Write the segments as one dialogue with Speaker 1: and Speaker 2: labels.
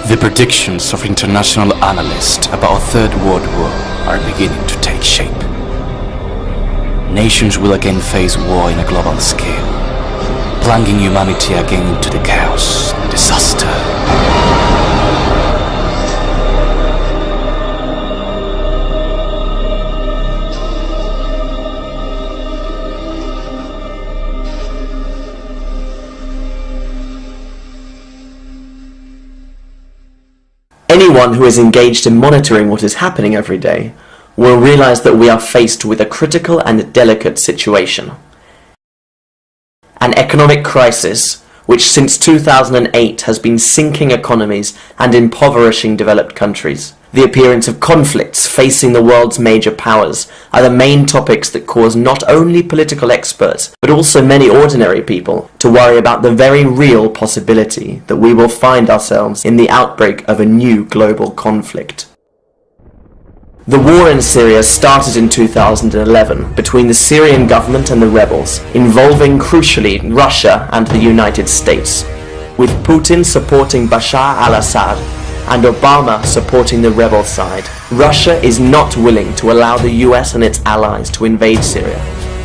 Speaker 1: The predictions of international analysts about a third world war are beginning to take shape. Nations will again face war in a global scale, plunging humanity again into the chaos and disaster.
Speaker 2: Anyone who is engaged in monitoring what is happening every day will realize that we are faced with a critical and delicate situation. An economic crisis which since 2008 has been sinking economies and impoverishing developed countries. The appearance of conflicts facing the world's major powers are the main topics that cause not only political experts, but also many ordinary people to worry about the very real possibility that we will find ourselves in the outbreak of a new global conflict. The war in Syria started in 2011 between the Syrian government and the rebels, involving crucially Russia and the United States, with Putin supporting Bashar al-Assad and Obama supporting the rebel side. Russia is not willing to allow the US and its allies to invade Syria,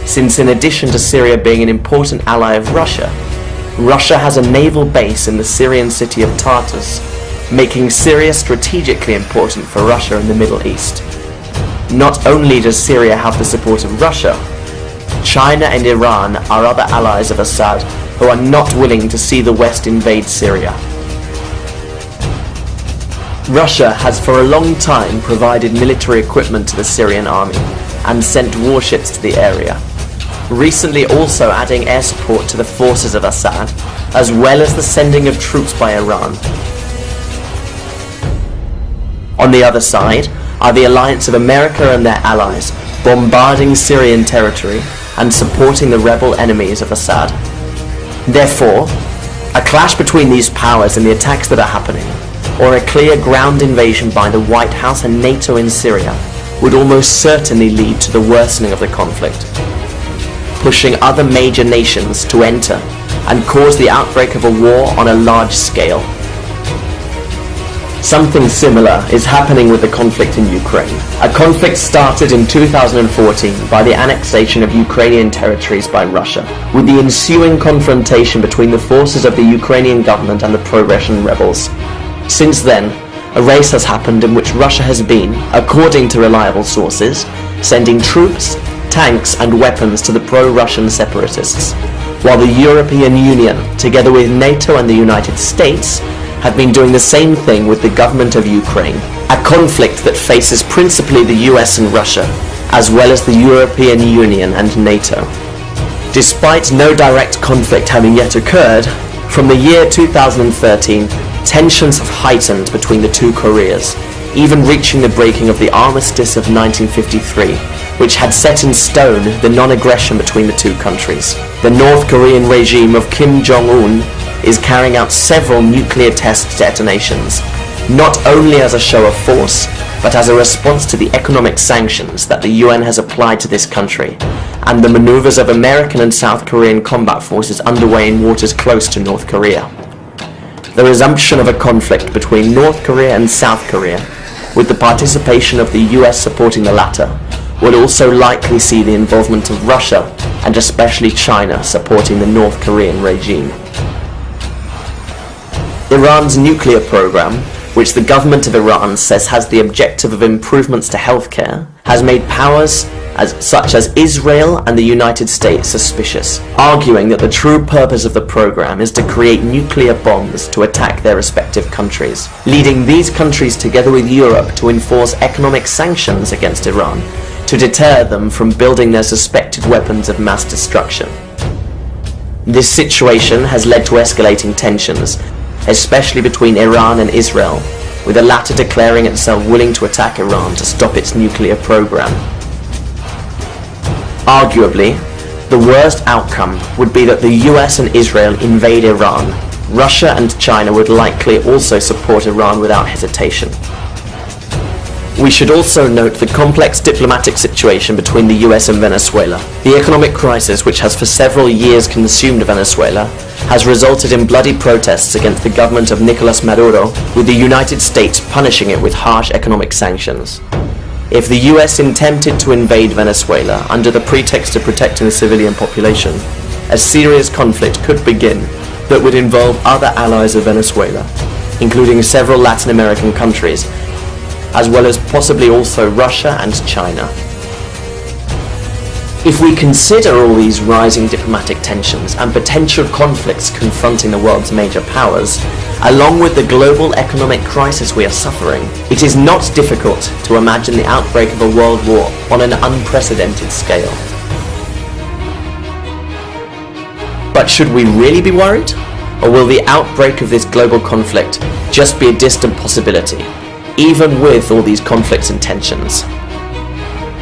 Speaker 2: since in addition to Syria being an important ally of Russia, Russia has a naval base in the Syrian city of Tartus, making Syria strategically important for Russia in the Middle East. Not only does Syria have the support of Russia, China and Iran are other allies of Assad who are not willing to see the West invade Syria. Russia has for a long time provided military equipment to the Syrian army and sent warships to the area, recently also adding air support to the forces of Assad, as well as the sending of troops by Iran. On the other side are the alliance of America and their allies, bombarding Syrian territory and supporting the rebel enemies of Assad. Therefore, a clash between these powers and the attacks that are happening, or a clear ground invasion by the White House and NATO in Syria, would almost certainly lead to the worsening of the conflict, pushing other major nations to enter and cause the outbreak of a war on a large scale. Something similar is happening with the conflict in Ukraine. A conflict started in 2014 by the annexation of Ukrainian territories by Russia, with the ensuing confrontation between the forces of the Ukrainian government and the pro-Russian rebels. Since then, a race has happened in which Russia has been, according to reliable sources, sending troops, tanks and weapons to the pro-Russian separatists, while the European Union, together with NATO and the United States, have been doing the same thing with the government of Ukraine, a conflict that faces principally the US and Russia, as well as the European Union and NATO. Despite no direct conflict having yet occurred, from the year 2013, tensions have heightened between the two Koreas, even reaching the breaking of the Armistice of 1953, which had set in stone the non-aggression between the two countries. The North Korean regime of Kim Jong-un is carrying out several nuclear test detonations, not only as a show of force, but as a response to the economic sanctions that the UN has applied to this country, and the maneuvers of American and South Korean combat forces underway in waters close to North Korea. The resumption of a conflict between North Korea and South Korea, with the participation of the US supporting the latter, would also likely see the involvement of Russia, and especially China, supporting the North Korean regime. Iran's nuclear program, which the government of Iran says has the objective of improvements to healthcare, has made powers such as Israel and the United States suspicious, arguing that the true purpose of the program is to create nuclear bombs to attack their respective countries, leading these countries together with Europe to enforce economic sanctions against Iran to deter them from building their suspected weapons of mass destruction. This situation has led to escalating tensions, especially between Iran and Israel, with the latter declaring itself willing to attack Iran to stop its nuclear program. Arguably, the worst outcome would be that the US and Israel invade Iran. Russia and China would likely also support Iran without hesitation. We should also note the complex diplomatic situation between the US and Venezuela. The economic crisis, which has for several years consumed Venezuela, has resulted in bloody protests against the government of Nicolas Maduro, with the United States punishing it with harsh economic sanctions. If the US attempted to invade Venezuela under the pretext of protecting the civilian population, a serious conflict could begin that would involve other allies of Venezuela, including several Latin American countries, as well as possibly also Russia and China. If we consider all these rising diplomatic tensions and potential conflicts confronting the world's major powers, along with the global economic crisis we are suffering, it is not difficult to imagine the outbreak of a world war on an unprecedented scale. But should we really be worried? Or will the outbreak of this global conflict just be a distant possibility, even with all these conflicts and tensions?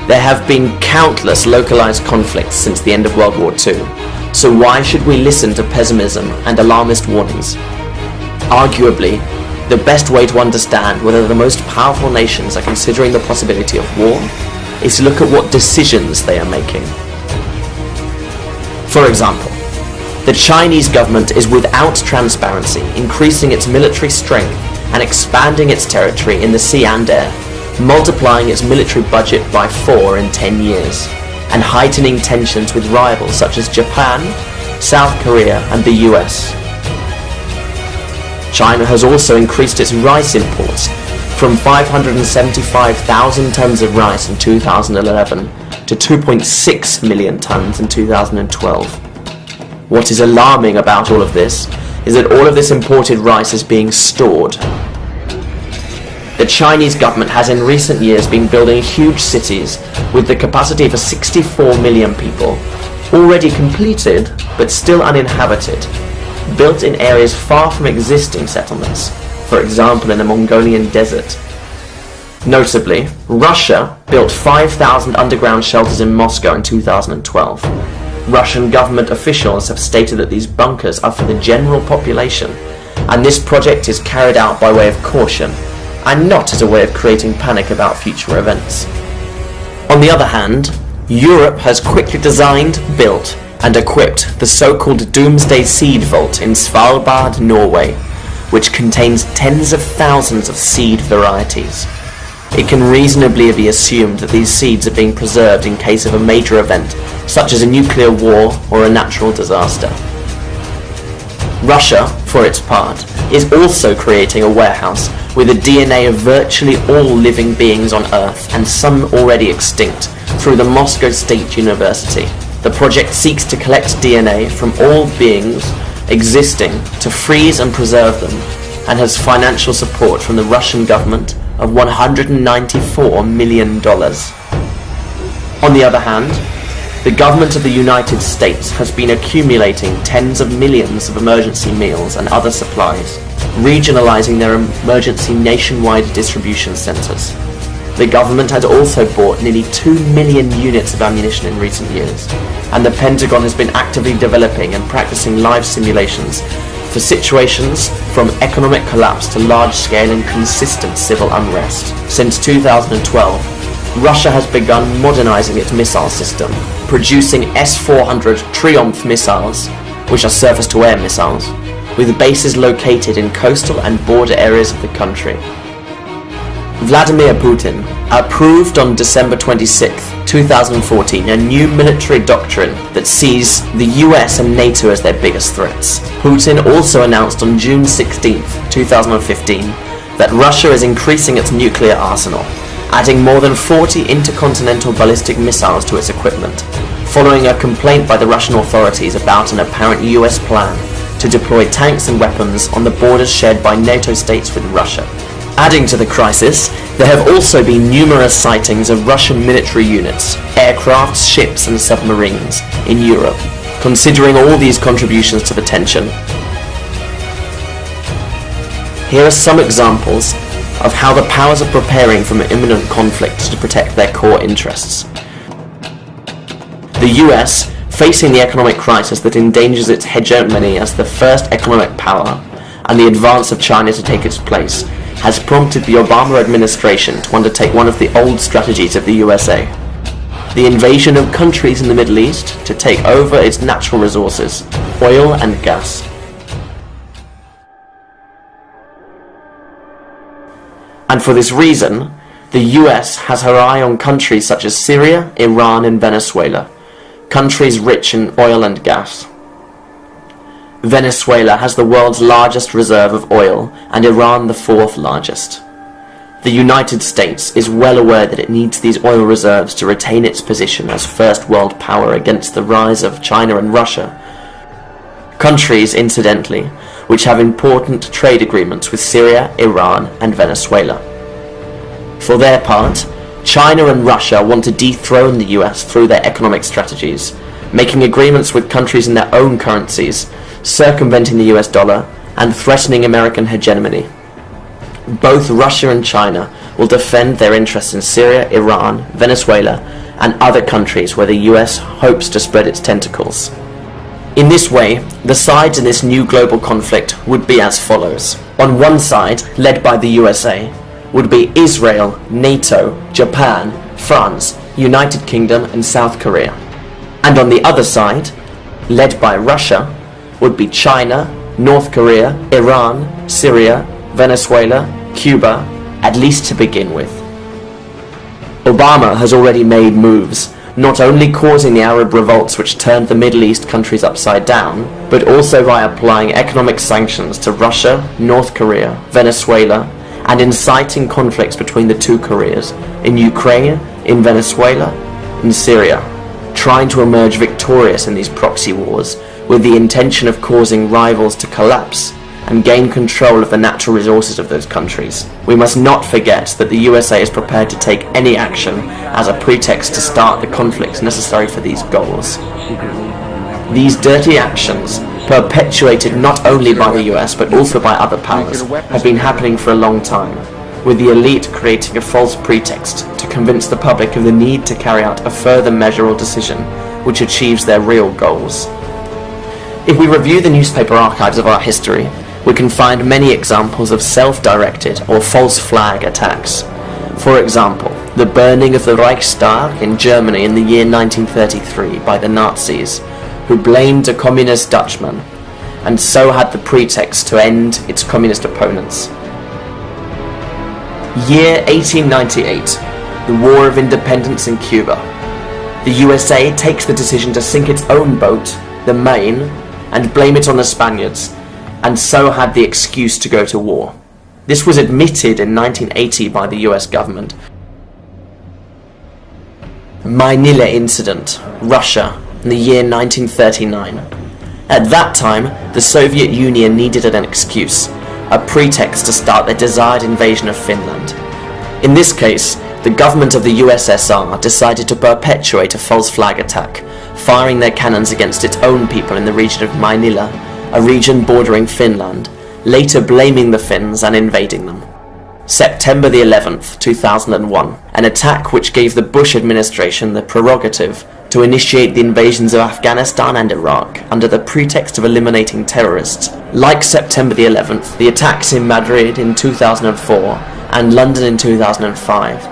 Speaker 2: There have been countless localized conflicts since the end of World War II, so why should we listen to pessimism and alarmist warnings? Arguably, the best way to understand whether the most powerful nations are considering the possibility of war is to look at what decisions they are making. For example, the Chinese government is without transparency, increasing its military strength and expanding its territory in the sea and air, multiplying its military budget by 4 in 10 years, and heightening tensions with rivals such as Japan, South Korea and the US. China has also increased its rice imports from 575,000 tons of rice in 2011 to 2.6 million tons in 2012. What is alarming about all of this is that all of this imported rice is being stored. The Chinese government has in recent years been building huge cities with the capacity for 64 million people, already completed but still uninhabited, built in areas far from existing settlements, for example in the Mongolian desert. Notably, Russia built 5,000 underground shelters in Moscow in 2012. Russian government officials have stated that these bunkers are for the general population, and this project is carried out by way of caution, and not as a way of creating panic about future events. On the other hand, Europe has quickly designed, built, and equipped the so-called Doomsday Seed Vault in Svalbard, Norway, which contains tens of thousands of seed varieties. It can reasonably be assumed that these seeds are being preserved in case of a major event, such as a nuclear war or a natural disaster. Russia, for its part, is also creating a warehouse with the DNA of virtually all living beings on Earth, and some already extinct, through the Moscow State University. The project seeks to collect DNA from all beings existing to freeze and preserve them, and has financial support from the Russian government of $194 million. On the other hand, the government of the United States has been accumulating tens of millions of emergency meals and other supplies, regionalizing their emergency nationwide distribution centers. The government has also bought nearly 2 million units of ammunition in recent years, and the Pentagon has been actively developing and practicing live simulations for situations from economic collapse to large-scale and consistent civil unrest. Since 2012, Russia has begun modernizing its missile system, producing S-400 Triumph missiles, which are surface-to-air missiles, with bases located in coastal and border areas of the country. Vladimir Putin approved on December 26, 2014, a new military doctrine that sees the US and NATO as their biggest threats. Putin also announced on June 16, 2015, that Russia is increasing its nuclear arsenal, adding more than 40 intercontinental ballistic missiles to its equipment, following a complaint by the Russian authorities about an apparent US plan to deploy tanks and weapons on the borders shared by NATO states with Russia. Adding to the crisis, there have also been numerous sightings of Russian military units, aircraft, ships and submarines in Europe. Considering all these contributions to the tension, here are some examples of how the powers are preparing for an imminent conflict to protect their core interests. The US, facing the economic crisis that endangers its hegemony as the first economic power, and the advance of China to take its place, has prompted the Obama administration to undertake one of the old strategies of the USA: the invasion of countries in the Middle East to take over its natural resources, oil and gas. And for this reason, the US has her eye on countries such as Syria, Iran and Venezuela, countries rich in oil and gas. Venezuela has the world's largest reserve of oil and Iran the fourth largest. The United States is well aware that it needs these oil reserves to retain its position as first world power against the rise of China and Russia, countries, incidentally, which have important trade agreements with Syria, Iran and Venezuela. For their part, China and Russia want to dethrone the US through their economic strategies, making agreements with countries in their own currencies, circumventing the US dollar, and threatening American hegemony. Both Russia and China will defend their interests in Syria, Iran, Venezuela, and other countries where the US hopes to spread its tentacles. In this way, the sides in this new global conflict would be as follows. On one side, led by the USA, would be Israel, NATO, Japan, France, United Kingdom and South Korea. And on the other side, led by Russia, would be China, North Korea, Iran, Syria, Venezuela, Cuba, at least to begin with. Obama has already made moves, not only causing the Arab revolts which turned the Middle East countries upside down, but also by applying economic sanctions to Russia, North Korea, Venezuela, and inciting conflicts between the two Koreas, in Ukraine, in Venezuela, in Syria, trying to emerge victorious in these proxy wars with the intention of causing rivals to collapse and gain control of the natural resources of those countries. We must not forget that the USA is prepared to take any action as a pretext to start the conflicts necessary for these goals. These dirty actions, perpetuated not only by the US but also by other powers, have been happening for a long time, with the elite creating a false pretext to convince the public of the need to carry out a further measure or decision which achieves their real goals. If we review the newspaper archives of our history, we can find many examples of self-directed or false flag attacks. For example, the burning of the Reichstag in Germany in the year 1933 by the Nazis, who blamed a communist Dutchman, and so had the pretext to end its communist opponents. Year 1898, the War of Independence in Cuba. The USA takes the decision to sink its own boat, the Maine, and blame it on the Spaniards, and so had the excuse to go to war. This was admitted in 1980 by the US government. Manila Incident, Russia, in the year 1939. At that time, the Soviet Union needed an excuse, a pretext to start their desired invasion of Finland. In this case, the government of the USSR decided to perpetuate a false flag attack, firing their cannons against its own people in the region of Manila, a region bordering Finland, later blaming the Finns and invading them. September the 11th, 2001, an attack which gave the Bush administration the prerogative to initiate the invasions of Afghanistan and Iraq under the pretext of eliminating terrorists. Like September the 11th, the attacks in Madrid in 2004 and London in 2005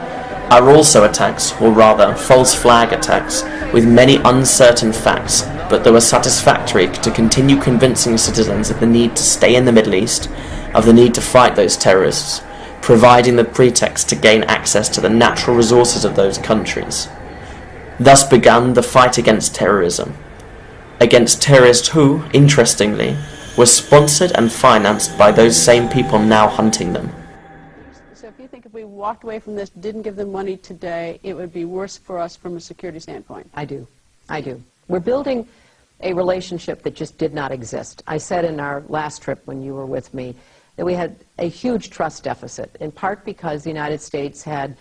Speaker 2: are also attacks, or rather false flag attacks, with many uncertain facts, but they were satisfactory to continue convincing citizens of the need to stay in the Middle East, of the need to fight those terrorists, providing the pretext to gain access to the natural resources of those countries. Thus began the fight against terrorism, against terrorists who, interestingly, were sponsored and financed by those same people now hunting them.
Speaker 3: So if you think if we walked away from this, didn't give them money today, it would be worse for us from a security standpoint?
Speaker 4: I do. We're building a relationship that just did not exist. I said in our last trip when you were with me that we had a huge trust deficit, in part because the United States had,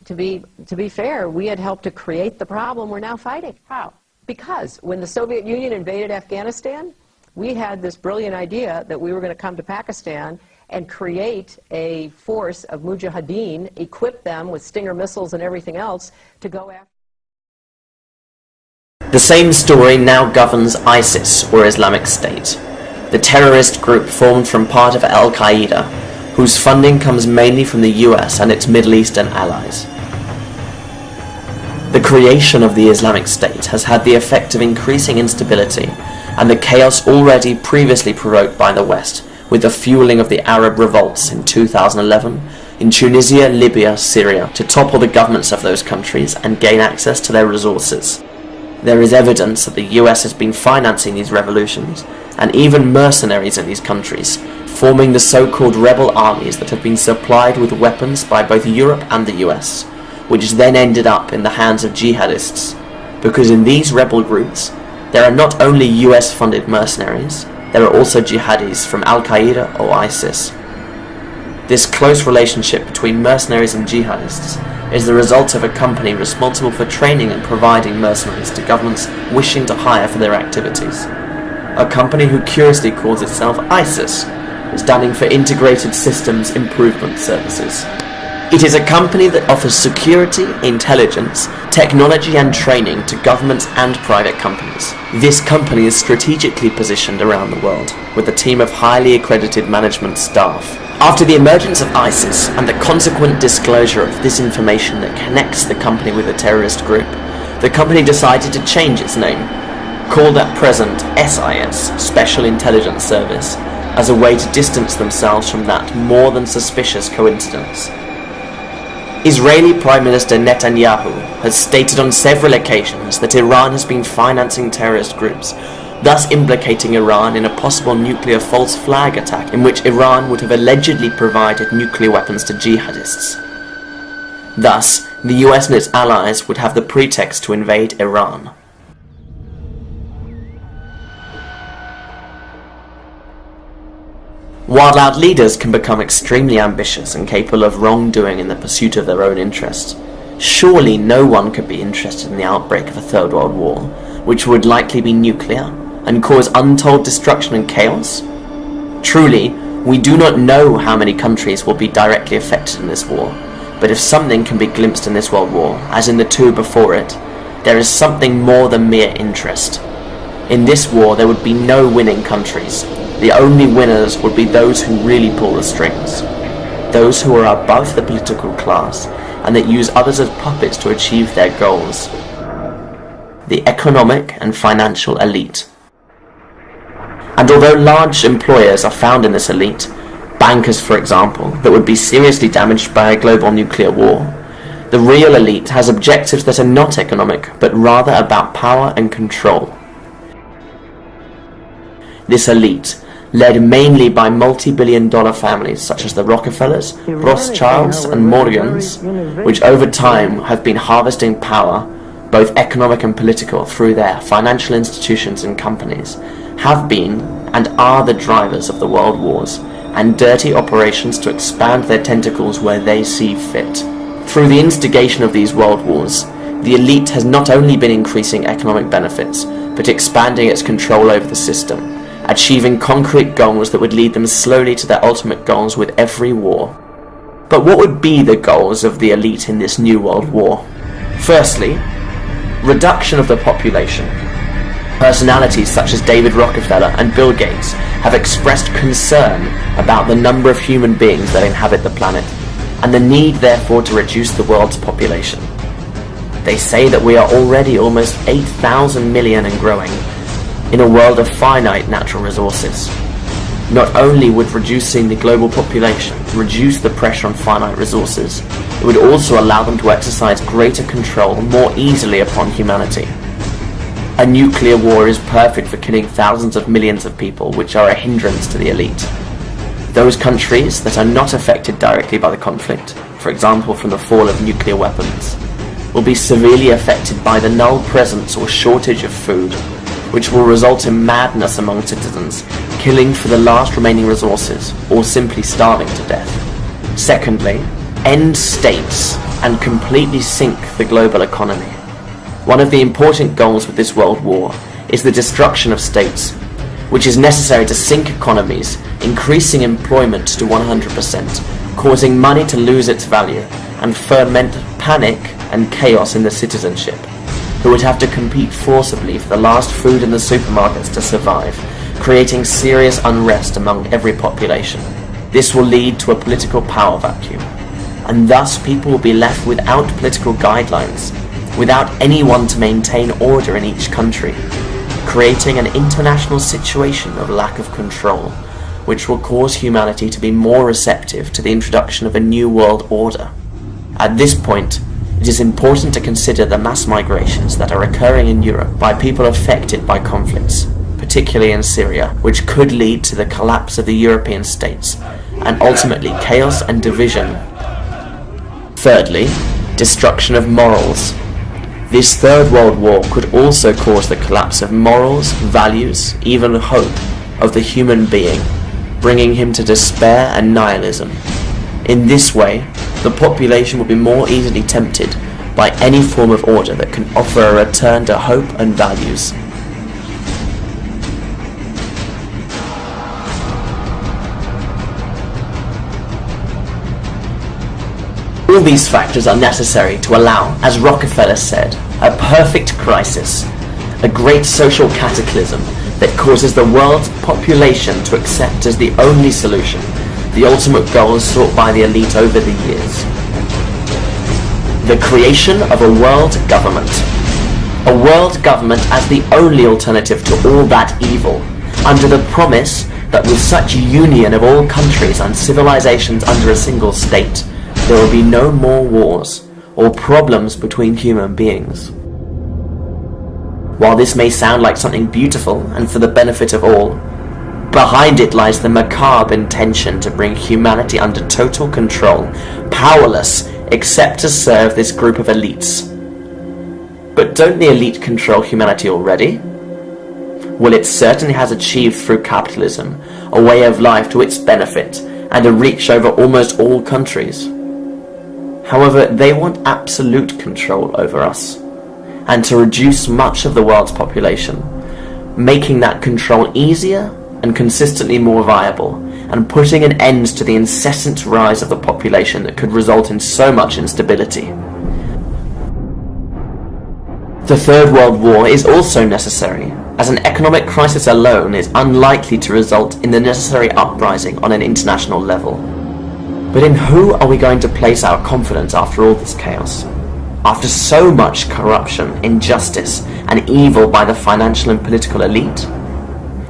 Speaker 4: to be fair, we had helped to create the problem we're now fighting.
Speaker 3: How?
Speaker 4: Because when the Soviet Union invaded Afghanistan, we had this brilliant idea that we were going to come to Pakistan and create a force of mujahideen, equip them with Stinger missiles and everything else to go after.
Speaker 2: The same story now governs ISIS, or Islamic State, the terrorist group formed from part of Al-Qaeda, whose funding comes mainly from the US and its Middle Eastern allies. The creation of the Islamic State has had the effect of increasing instability and the chaos already previously provoked by the West, with the fueling of the Arab revolts in 2011 in Tunisia, Libya, Syria, to topple the governments of those countries and gain access to their resources. There is evidence that the US has been financing these revolutions, and even mercenaries in these countries, forming the so-called rebel armies that have been supplied with weapons by both Europe and the US, which then ended up in the hands of jihadists, because in these rebel groups, there are not only US-funded mercenaries, there are also jihadis from Al-Qaeda or ISIS. This close relationship between mercenaries and jihadists is the result of a company responsible for training and providing mercenaries to governments wishing to hire for their activities. A company who curiously calls itself ISIS, standing for Integrated Systems Improvement Services. It is a company that offers security, intelligence, technology and training to governments and private companies. This company is strategically positioned around the world, with a team of highly accredited management staff. After the emergence of ISIS and the consequent disclosure of this information that connects the company with a terrorist group, the company decided to change its name, called at present SIS, Special Intelligence Service, as a way to distance themselves from that more than suspicious coincidence. Israeli Prime Minister Netanyahu has stated on several occasions that Iran has been financing terrorist groups, thus implicating Iran in a possible nuclear false flag attack in which Iran would have allegedly provided nuclear weapons to jihadists. Thus, the US and its allies would have the pretext to invade Iran. While our leaders can become extremely ambitious and capable of wrongdoing in the pursuit of their own interests, surely no one could be interested in the outbreak of a Third World War, which would likely be nuclear, and cause untold destruction and chaos? Truly, we do not know how many countries will be directly affected in this war, but if something can be glimpsed in this world war, as in the two before it, there is something more than mere interest. In this war there would be no winning countries. The only winners would be those who really pull the strings, those who are above the political class and that use others as puppets to achieve their goals. The economic and financial elite. And although large employers are found in this elite, bankers for example, that would be seriously damaged by a global nuclear war, the real elite has objectives that are not economic but rather about power and control. This elite, led mainly by multi-billion-dollar families such as the Rockefellers, Rothschilds and Morgans, which over time have been harvesting power, both economic and political, through their financial institutions and companies, have been and are the drivers of the world wars and dirty operations to expand their tentacles where they see fit. Through the instigation of these world wars, the elite has not only been increasing economic benefits, but expanding its control over the system, achieving concrete goals that would lead them slowly to their ultimate goals with every war. But what would be the goals of the elite in this new world war? Firstly, reduction of the population. Personalities such as David Rockefeller and Bill Gates have expressed concern about the number of human beings that inhabit the planet, and the need therefore to reduce the world's population. They say that we are already almost 8,000 million and growing, in a world of finite natural resources. Not only would reducing the global population reduce the pressure on finite resources, it would also allow them to exercise greater control more easily upon humanity. A nuclear war is perfect for killing thousands of millions of people, which are a hindrance to the elite. Those countries that are not affected directly by the conflict, for example from the fall of nuclear weapons, will be severely affected by the null presence or shortage of food, which will result in madness among citizens, killing for the last remaining resources, or simply starving to death. Secondly, end states and completely sink the global economy. One of the important goals with this world war is the destruction of states, which is necessary to sink economies, increasing employment to 100%, causing money to lose its value, and ferment panic and chaos in the citizenship, who would have to compete forcibly for the last food in the supermarkets to survive, creating serious unrest among every population. This will lead to a political power vacuum, and thus people will be left without political guidelines, without anyone to maintain order in each country, creating an international situation of lack of control, which will cause humanity to be more receptive to the introduction of a new world order. At this point, it is important to consider the mass migrations that are occurring in Europe by people affected by conflicts, particularly in Syria, which could lead to the collapse of the European states and ultimately chaos and division. Thirdly, destruction of morals. This Third World War could also cause the collapse of morals, values, even hope of the human being, bringing him to despair and nihilism. In this way, the population will be more easily tempted by any form of order that can offer a return to hope and values. All these factors are necessary to allow, as Rockefeller said, a perfect crisis, a great social cataclysm that causes the world's population to accept as the only solution the ultimate goals sought by the elite over the years. The creation of a world government. A world government as the only alternative to all that evil, under the promise that with such union of all countries and civilizations under a single state, there will be no more wars or problems between human beings. While this may sound like something beautiful and for the benefit of all, behind it lies the macabre intention to bring humanity under total control, powerless except to serve this group of elites. But don't the elite control humanity already? Well, it certainly has achieved through capitalism a way of life to its benefit and a reach over almost all countries. However, they want absolute control over us, and to reduce much of the world's population, making that control easier and consistently more viable, and putting an end to the incessant rise of the population that could result in so much instability. The Third World War is also necessary, as an economic crisis alone is unlikely to result in the necessary uprising on an international level. But in who are we going to place our confidence after all this chaos? After so much corruption, injustice, and evil by the financial and political elite?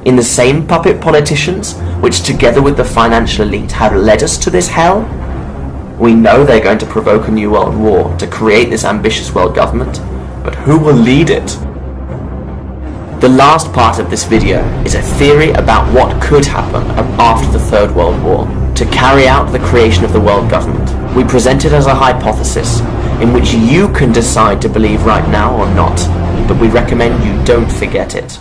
Speaker 2: In the same puppet politicians, which together with the financial elite have led us to this hell? We know they're going to provoke a new world war to create this ambitious world government, but who will lead it? The last part of this video is a theory about what could happen after the Third World War to carry out the creation of the world government. We present it as a hypothesis in which you can decide to believe right now or not, but we recommend you don't forget it.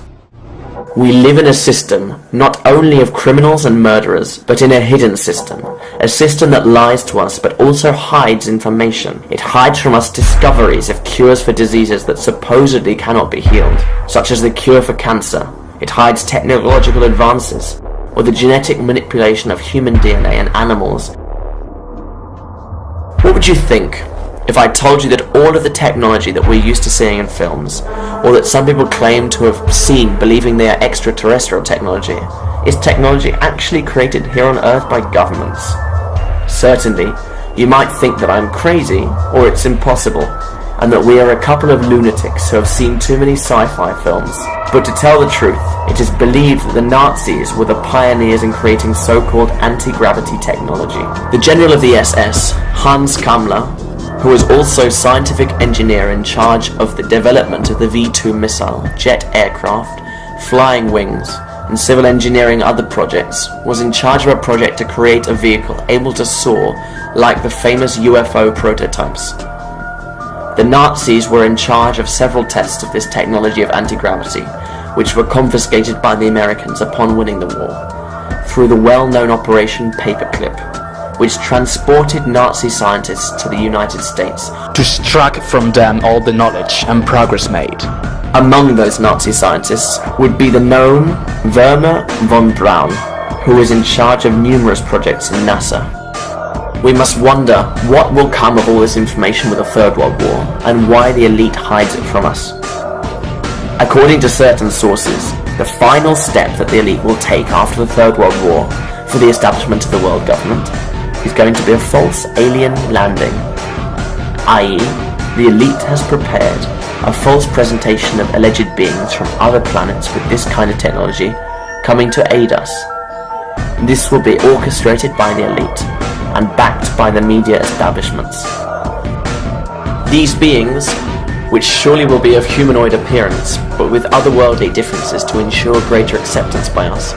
Speaker 2: We live in a system not only of criminals and murderers, but in a hidden system. A system that lies to us but also hides information. It hides from us discoveries of cures for diseases that supposedly cannot be healed, such as the cure for cancer. It hides technological advances, or the genetic manipulation of human DNA and animals. What would you think if I told you that all of the technology that we're used to seeing in films, or that some people claim to have seen believing they are extraterrestrial technology, is technology actually created here on Earth by governments? Certainly, you might think that I'm crazy, or it's impossible, and that we are a couple of lunatics who have seen too many sci-fi films. But to tell the truth, it is believed that the Nazis were the pioneers in creating so-called anti-gravity technology. The general of the SS, Hans Kammler, who was also scientific engineer in charge of the development of the V-2 missile, jet aircraft, flying wings, and civil engineering other projects, was in charge of a project to create a vehicle able to soar like the famous UFO prototypes. The Nazis were in charge of several tests of this technology of anti-gravity, which were confiscated by the Americans upon winning the war, through the well-known Operation Paperclip, which transported Nazi scientists to the United States
Speaker 1: to extract from them all the knowledge and progress made.
Speaker 2: Among those Nazi scientists would be the known Wernher von Braun, who was in charge of numerous projects in NASA. We must wonder what will come of all this information with the Third World War, and why the elite hides it from us. According to certain sources, the final step that the elite will take after the Third World War, for the establishment of the world government is going to be a false alien landing, i.e., the elite has prepared a false presentation of alleged beings from other planets with this kind of technology coming to aid us. This will be orchestrated by the elite and backed by the media establishments. These beings, which surely will be of humanoid appearance, but with otherworldly differences to ensure greater acceptance by us,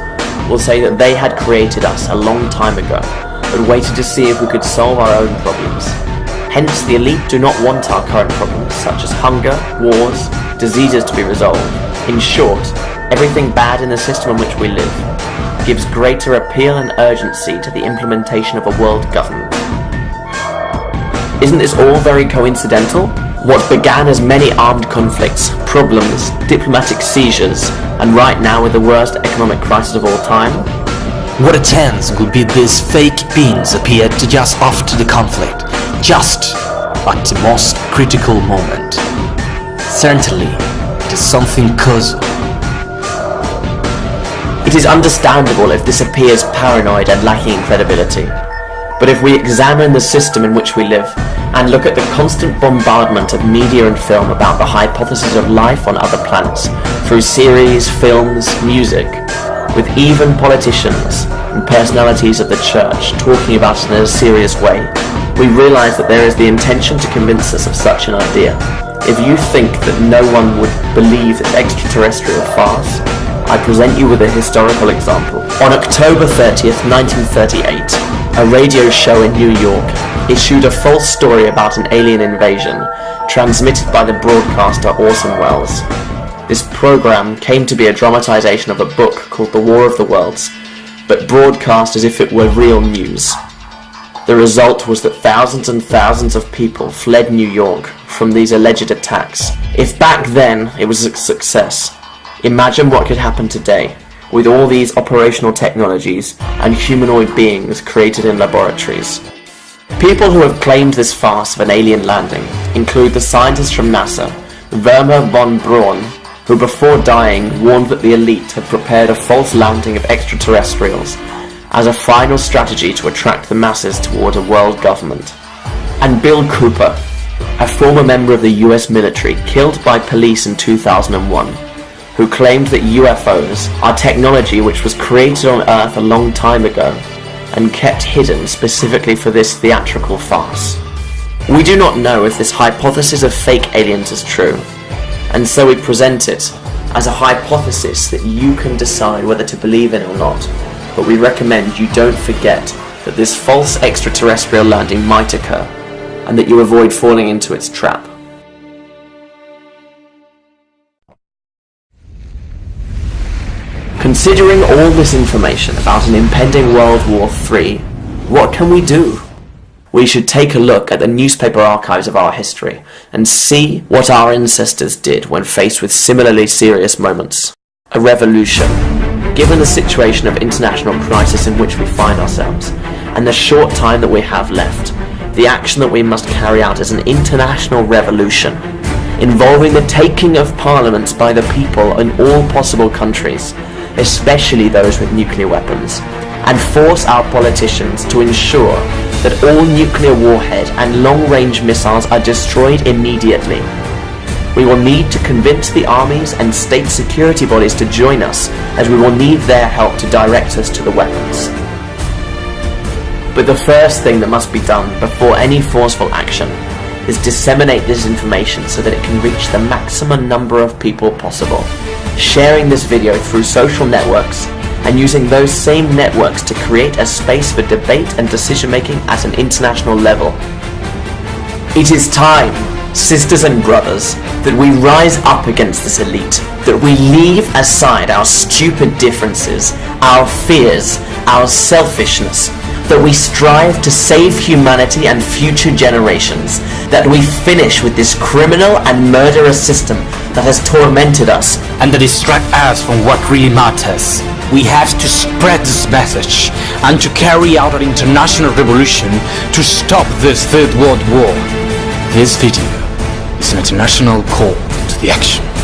Speaker 2: will say that they had created us a long time ago, but waited to see if we could solve our own problems. Hence, the elite do not want our current problems, such as hunger, wars, diseases to be resolved. In short, everything bad in the system in which we live gives greater appeal and urgency to the implementation of a world government. Isn't this all very coincidental? What began as many armed conflicts, problems, diplomatic seizures, and right now with the worst economic crisis of all time?
Speaker 1: What a chance would be these fake beings appeared just after the conflict, just at the most critical moment. Certainly, it is something causal.
Speaker 2: It is understandable if this appears paranoid and lacking in credibility. But if we examine the system in which we live, and look at the constant bombardment of media and film about the hypothesis of life on other planets, through series, films, music, with even politicians and personalities of the church talking about it in a serious way, we realise that there is the intention to convince us of such an idea. If you think that no one would believe this extraterrestrial farce, I present you with a historical example. On October 30th, 1938, a radio show in New York issued a false story about an alien invasion, transmitted by the broadcaster Orson Welles. This program came to be a dramatization of a book called The War of the Worlds, but broadcast as if it were real news. The result was that thousands and thousands of people fled New York from these alleged attacks. If back then it was a success, imagine what could happen today with all these operational technologies and humanoid beings created in laboratories. People who have claimed this farce of an alien landing include the scientists from NASA, Wernher von Braun, who before dying warned that the elite had prepared a false landing of extraterrestrials as a final strategy to attract the masses toward a world government, and Bill Cooper, a former member of the US military killed by police in 2001, who claimed that UFOs are technology which was created on Earth a long time ago and kept hidden specifically for this theatrical farce. We do not know if this hypothesis of fake aliens is true, and so we present it as a hypothesis that you can decide whether to believe in or not, but we recommend you don't forget that this false extraterrestrial landing might occur, and that you avoid falling into its trap. Considering all this information about an impending World War III, what can we do? We should take a look at the newspaper archives of our history and see what our ancestors did when faced with similarly serious moments. A revolution. Given the situation of international crisis in which we find ourselves, and the short time that we have left, the action that we must carry out is an international revolution, involving the taking of parliaments by the people in all possible countries, especially those with nuclear weapons, and force our politicians to ensure that all nuclear warhead and long-range missiles are destroyed immediately. We will need to convince the armies and state security bodies to join us, as we will need their help to direct us to the weapons. But the first thing that must be done before any forceful action is disseminate this information so that it can reach the maximum number of people possible, sharing this video through social networks and using those same networks to create a space for debate and decision making at an international level. It is time, sisters and brothers, that we rise up against this elite, that we leave aside our stupid differences, our fears, our selfishness, that we strive to save humanity and future generations, that we finish with this criminal and murderous system that has tormented us
Speaker 1: and that distract us from what really matters. We have to spread this message and to carry out an international revolution to stop this Third World War. This video is an international call to the action.